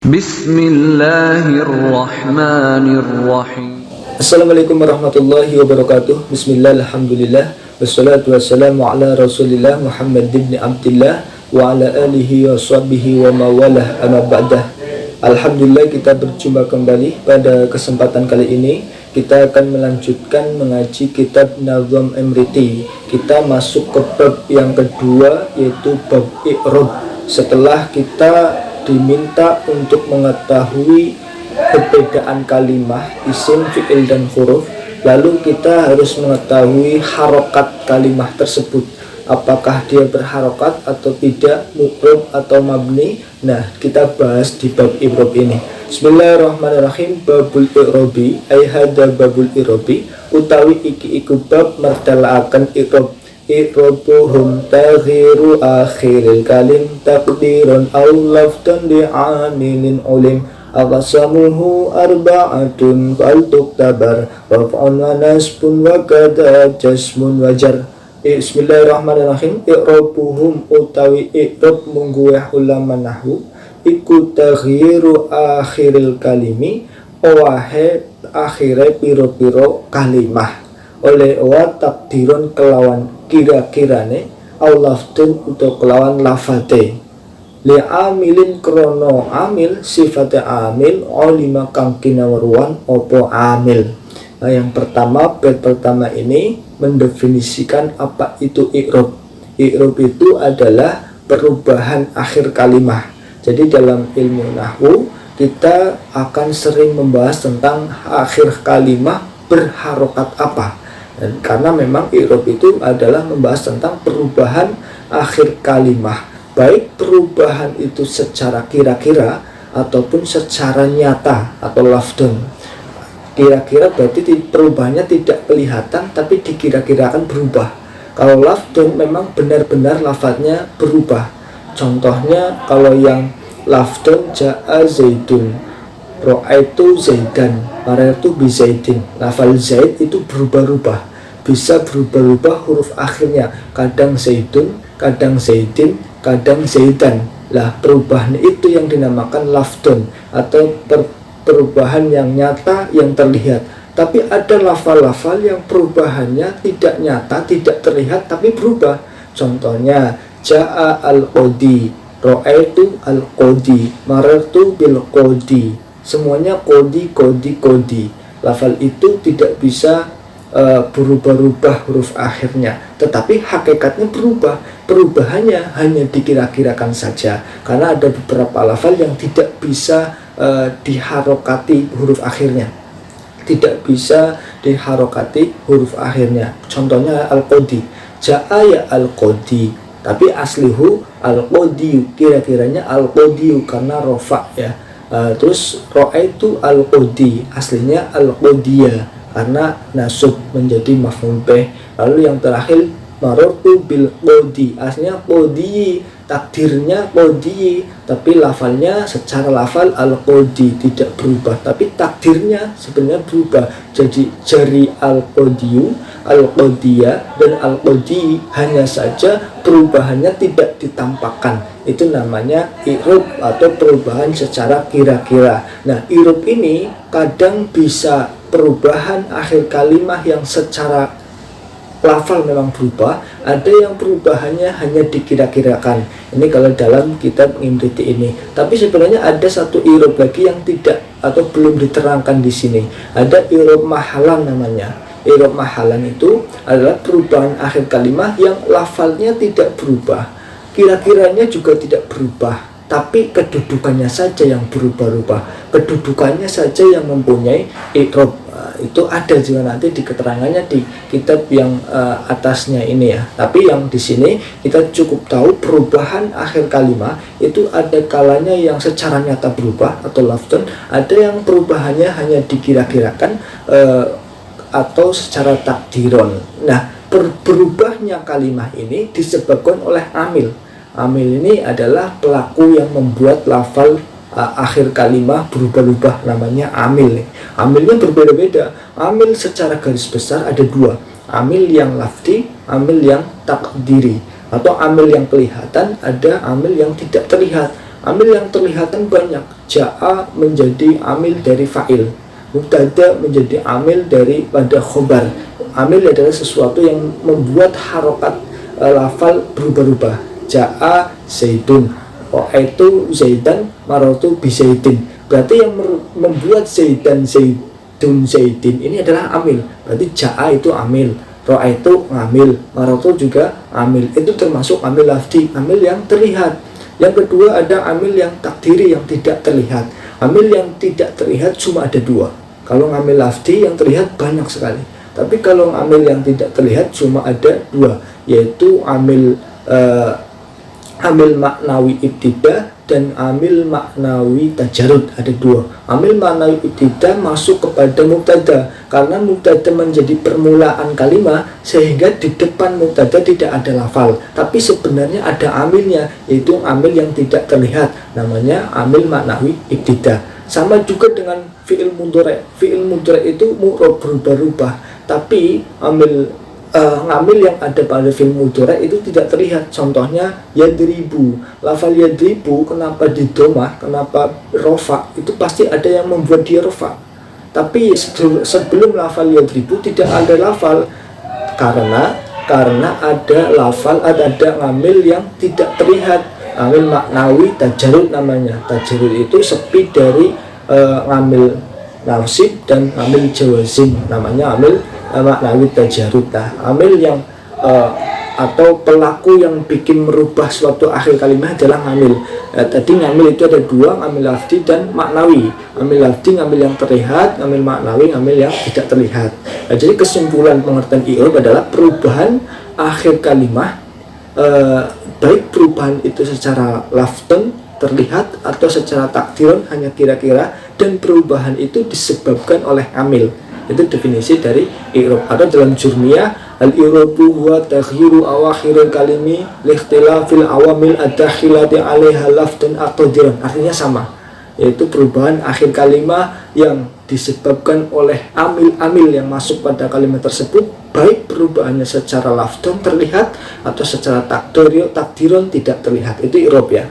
Bismillahirrahmanirrahim. Assalamualaikum warahmatullahi wabarakatuh. Bismillah, alhamdulillah, wassalatu wassalamu ala rasulillah Muhammad ibn Abdillah wa ala alihi wa sahbihi wa mawalah amma ba'dah. Alhamdulillah, kita berjumpa kembali. Pada kesempatan kali ini kita akan melanjutkan mengaji kitab Nazm Emriti. Kita masuk ke bab yang kedua, yaitu bab i'rab. Setelah kita diminta untuk mengetahui perbedaan kalimah, isim, fi'il, dan huruf, lalu kita harus mengetahui harokat kalimah tersebut, apakah dia berharokat atau tidak, mu'rab atau mabni. Nah, kita bahas di bab i'rab ini. Bismillahirrahmanirrahim. Babul i'rabi, ay hadza babul i'rabi, utawi iki iku bab mertelaaken i'rab. I'rabuhum taghiru akhiril kalim taqdirun aw lafdan li'amilin ulim aqsamuhu arba'atun fal tuktabar raf'un wa nasbun wa kada jasmun wajar. Bismillahirrahmanirrahim. I'rabuhum utawi i'rab munggueh ulama nahwu iku taghiru akhiril kalimi, owahe akhire piro-piro kalimah, oleh wa takdirun kelawan kira-kirane, au lafdun untuk kelawan lafate, li amilin krono amil, sifate amil, olima kang kinawaruan opo amil. Nah, yang pertama, bab pertama ini mendefinisikan apa itu i'rab. I'rab itu adalah perubahan akhir kalimah. Jadi dalam ilmu nahwu kita akan sering membahas tentang akhir kalimah berharokat apa. Dan karena memang i'rab itu adalah membahas tentang perubahan akhir kalimah, baik perubahan itu secara kira-kira ataupun secara nyata atau lafdun. Kira-kira berarti perubahannya tidak kelihatan tapi dikira-kirakan berubah. Kalau lafdun memang benar-benar lafadznya berubah. Contohnya kalau yang lafdun ja'a zaidun, ro'aitu zaidan, marartu bi zaidin. Lafal zaid itu berubah-ubah, bisa berubah-ubah huruf akhirnya, kadang zaidun, kadang zaidin, kadang zaidan. Lah, perubahan itu yang dinamakan lafdun atau perubahan yang nyata, yang terlihat. Tapi ada lafal-lafal yang perubahannya tidak nyata, tidak terlihat tapi berubah. Contohnya ja'a al-qodi, ro'aitu al-qodi, marartu bil qodi. Semuanya kodi, kodi, kodi. Lafal itu tidak bisa berubah-ubah huruf akhirnya, tetapi hakikatnya berubah. Perubahannya hanya dikira-kirakan saja, karena ada beberapa lafal yang tidak bisa diharokati huruf akhirnya, tidak bisa diharokati huruf akhirnya. Contohnya al-qodi, ja'a ya al-qodi, tapi aslihu al-qodiyu, kira-kiranya al-qodiyu karena rofa ya. Terus ro'aitu al-qodi, aslinya al-qodiyah karena nasub menjadi maf'ul bih. Lalu yang terakhir marartu bil qodi, aslinya qodi, takdirnya qodi, tapi lafalnya secara lafal al-qodi tidak berubah, tapi takdirnya sebenarnya berubah jadi jari al-qodiyu, al-qodiyah, dan al-qodi, hanya saja perubahannya tidak ditampakkan. Itu namanya i'rab atau perubahan secara kira-kira. Nah, i'rab ini kadang bisa perubahan akhir kalimah yang secara lafal memang berubah, ada yang perubahannya hanya dikira-kirakan. Ini kalau dalam kitab Emriti ini. Tapi sebenarnya ada satu i'rab lagi yang tidak atau belum diterangkan di sini. Ada i'rab mahalan namanya. I'rab mahalan itu adalah perubahan akhir kalimah yang lafalnya tidak berubah, kira-kiranya juga tidak berubah, tapi kedudukannya saja yang berubah-ubah. Kedudukannya saja yang mempunyai i'rab. Itu ada juga nanti di keterangannya di kitab yang atasnya ini ya. Tapi yang di sini kita cukup tahu perubahan akhir kalimat itu ada kalanya yang secara nyata berubah atau lafdun, ada yang perubahannya hanya dikira-kirakan atau secara takdiron. Nah, berubahnya kalimat ini disebabkan oleh amil. Amil ini adalah pelaku yang membuat lafal akhir kalimah berubah-ubah, namanya amil. Amilnya berbeda-beda. Amil secara garis besar ada dua, amil yang lafdi, amil yang takdiri. Atau amil yang kelihatan, ada amil yang tidak terlihat. Amil yang terlihat kan banyak. Ja'a menjadi amil dari fa'il, mubtada menjadi amil daripada khobar. Amil adalah sesuatu yang membuat harokat lafal berubah-ubah. Ja'a zaidun, itu zaidan, maratu bi zaidin. Berarti yang membuat zaidan zaidun zaidin ini adalah amil. Berarti ja'a itu amil, itu ngamil, maratu juga amil. Itu termasuk amil lafzi, amil yang terlihat. Yang kedua ada amil yang takdiri, yang tidak terlihat. Amil yang tidak terlihat cuma ada dua. Kalau ngamil lafzi yang terlihat banyak sekali. Tapi kalau ngamil yang tidak terlihat cuma ada dua, yaitu amil maknawi ibtida dan amil maknawi tajarud. Ada dua. Amil maknawi ibtida masuk kepada mubtada karena mubtada menjadi permulaan kalimat, sehingga di depan mubtada tidak ada lafal, tapi sebenarnya ada amilnya, yaitu amil yang tidak terlihat, namanya amil maknawi ibtida. Sama juga dengan fi'il mudhari'. Fi'il mudhari' itu mu'rab, berubah-ubah, tapi ngamil yang ada pada fi'il mudhari' itu tidak terlihat. Contohnya yadribu. Lafal yadribu kenapa didomah, kenapa rofa, itu pasti ada yang membuat dia rofa. Tapi sebelum lafal yadribu tidak ada lafal, karena ada lafal, ada ngamil yang tidak terlihat. Ngamil maknawi tajarud namanya. Tajarud itu sepi dari ngamil nasib dan ngamil jawazim, namanya amil maknawi tajarud. Amil yang atau pelaku yang bikin merubah suatu akhir kalimat adalah ngamil. Tadi ngamil itu ada dua, ngamil lafzi dan maknawi. Ngamil lafzi ngamil yang terlihat, ngamil maknawi ngamil yang tidak terlihat. Jadi kesimpulan pengertian i'rab adalah perubahan akhir kalimat, baik perubahan itu secara lafzon terlihat atau secara takdiran hanya kira-kira, dan perubahan itu disebabkan oleh amil. Itu definisi dari i'rab. Ada dalam Jurmiyah, al-i'rabu huwa taghyiru awakhiril kalimi liikhtilafil awamil ad-dakhilati 'alaiha lafdun aqdiran. Artinya sama, yaitu perubahan akhir kalimat yang disebabkan oleh amil-amil yang masuk pada kalimat tersebut, baik perubahannya secara lafdun terlihat atau secara takdiran tidak terlihat. Itu i'rab ya.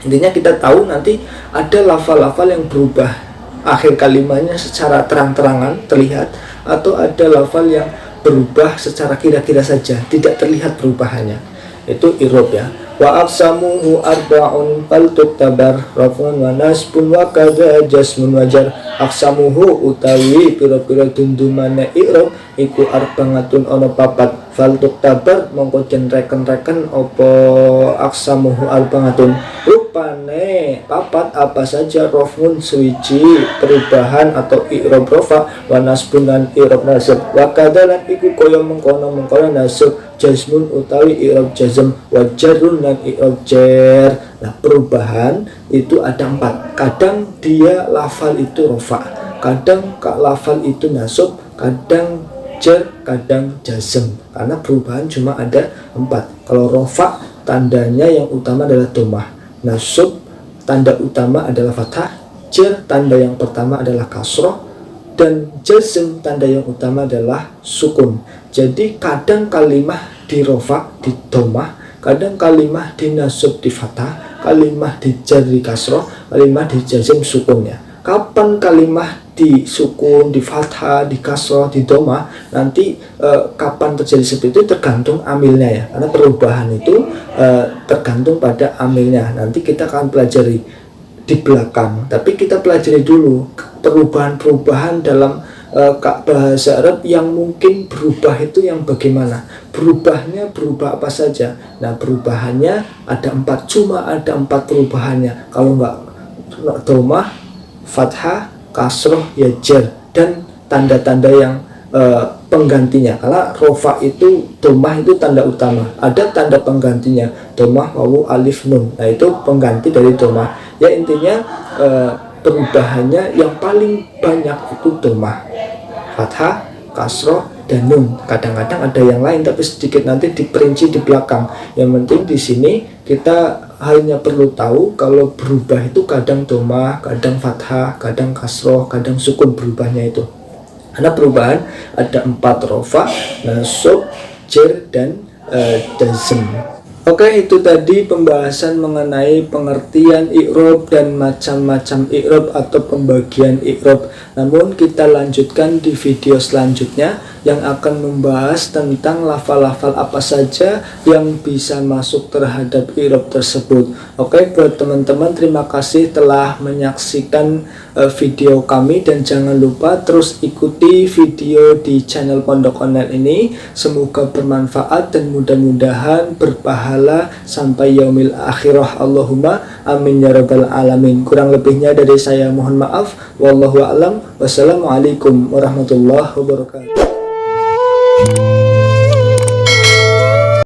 Intinya kita tahu nanti ada lafal-lafal yang berubah akhir kalimatnya secara terang-terangan terlihat, atau ada lafal yang berubah secara kira-kira saja tidak terlihat perubahannya. Itu i'rab ya. Wa aqsamuhu arba'un fal tuktabar raf'un wa nasbun wa kadza jasmun wajar. Aqsamuhu utawi pira-pira dundumane i'rab iku arba'atun ana papat, fal tuktabar mongko den reken-reken apa aqsamuhu arba'atun. Rupane papat apa saja, raf'un suwiji perubahan atau i'rab rafa, wa nasbun lan i'rab nasb, wa kadza lan iku kaya mengkono-mengkono nasb, jazmun utawi i'rab jazm, wa jarrun lan i'rab jar. Nah, perubahan itu ada 4. Kadang dia lafal itu rafa, kadang lafal itu nasb, kadang jar, kadang jazm. Karena perubahan cuma ada 4. Kalau rafa tandanya yang utama adalah dhammah, nasb tanda utama adalah fathah, jar tanda yang pertama adalah kasroh, dan jazm tanda yang utama adalah sukun. Jadi kadang kalimah di rafa di dhammah, kadang kalimah di nasb di fathah, kalimah di jar di kasroh, kalimah di jazm sukunnya. Kapan kalimah di sukun, di fathah, di kasroh, di dhammah, nanti kapan terjadi seperti itu tergantung amilnya ya, karena perubahan itu tergantung pada amilnya. Nanti kita akan pelajari di belakang, tapi kita pelajari dulu perubahan-perubahan dalam bahasa Arab yang mungkin berubah itu yang bagaimana, berubahnya berubah apa saja. Nah, perubahannya ada 4, cuma ada 4 perubahannya. Kalau enggak dhammah, fathah, kasroh, ya jar, dan tanda-tanda yang penggantinya. Karena rofa itu, dhammah itu tanda utama, ada tanda penggantinya, dhammah, wawu, alif, nun. Nah, itu pengganti dari dhammah. Ya, intinya perubahannya yang paling banyak itu dhammah, fathah, kasroh, dan nun. Kadang-kadang ada yang lain tapi sedikit nanti diperinci di belakang. Yang penting di sini kita hanya perlu tahu kalau berubah itu kadang dhammah, kadang fathah, kadang kasroh, kadang sukun berubahnya itu. Karena perubahan ada 4, rafa, nasab, jar, dan jazm. Oke, itu tadi pembahasan mengenai pengertian i'rab dan macam-macam i'rab atau pembagian i'rab. Namun kita lanjutkan di video selanjutnya yang akan membahas tentang lafal-lafal apa saja yang bisa masuk terhadap i'rab tersebut. Oke, buat teman-teman, terima kasih telah menyaksikan video kami, dan jangan lupa terus ikuti video di channel Pondok Online ini. Semoga bermanfaat dan mudah-mudahan berpahala sampai yaumil akhirah. Allahumma amin ya rabbal alamin. Kurang lebihnya dari saya mohon maaf. Wallahu a'lam. Wassalamualaikum warahmatullahi wabarakatuh.